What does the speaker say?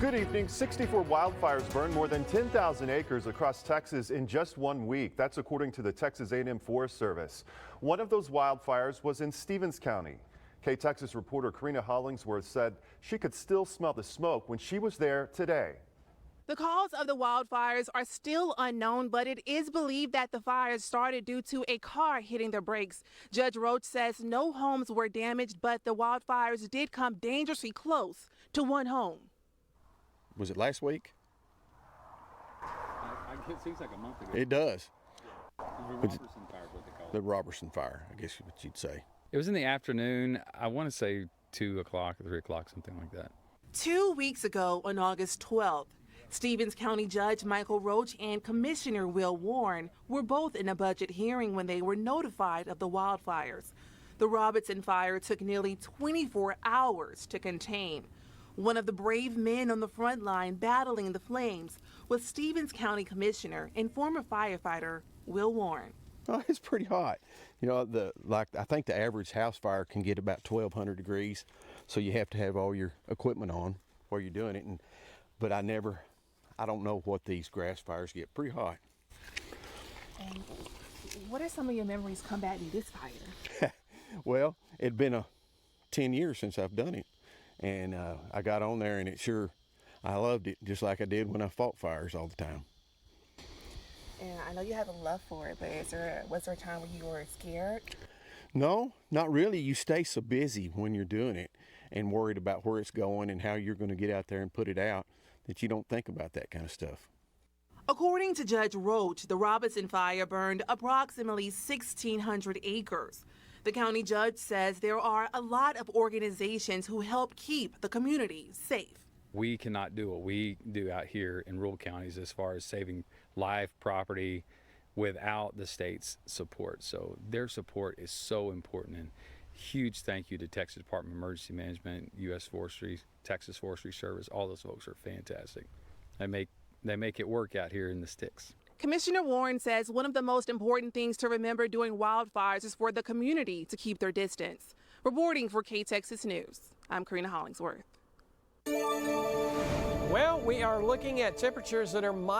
Good evening. 64 wildfires burned more than 10,000 acres across Texas in just 1 week. That's according to the Texas A&M Forest Service. One of those wildfires was in Stevens County. K-Texas reporter Karina Hollingsworth said she could still smell the smoke when she was there today. The cause of the wildfires are still unknown, but it is believed that the fires started due to a car hitting the brakes. Judge Roach says no homes were damaged, but the wildfires did come dangerously close to one home. Was it last week? It seems like a month ago. It does. The Robertson Fire is what they call it. The Robertson Fire, I guess what you'd say. It was in the afternoon. I want to say 2 o'clock or 3 o'clock, something like that. 2 weeks ago, on August 12th, Stevens County Judge Michael Roach and Commissioner Will Warren were both in a budget hearing when they were notified of the wildfires. The Robertson Fire took nearly 24 hours to contain. One of the brave men on the front line battling the flames was Stevens County Commissioner and former firefighter Will Warren. Oh, it's pretty hot. You know, I think the average house fire can get about 1,200 degrees, so you have to have all your equipment on while you're doing it. But I don't know what these grass fires get. Pretty hot. And what are some of your memories combating this fire? Well, it'd been 10 years since I've done it. And I got on there, and I loved it, just like I did when I fought fires all the time. And I know you have a love for it, but was there a time when you were scared? No, not really. You stay so busy when you're doing it and worried about where it's going and how you're going to get out there and put it out that you don't think about that kind of stuff. According to Judge Roach, the Robertson Fire burned approximately 1,600 acres. The county judge says there are a lot of organizations who help keep the community safe. We cannot do what we do out here in rural counties as far as saving life, property, without the state's support. So their support is so important, and huge thank you to Texas Department of Emergency Management, U.S. Forestry, Texas Forestry Service. All those folks are fantastic. They make it work out here in the sticks. Commissioner Warren says one of the most important things to remember during wildfires is for the community to keep their distance. Reporting for K-Texas News, I'm Karina Hollingsworth. Well, we are looking at temperatures that are mild.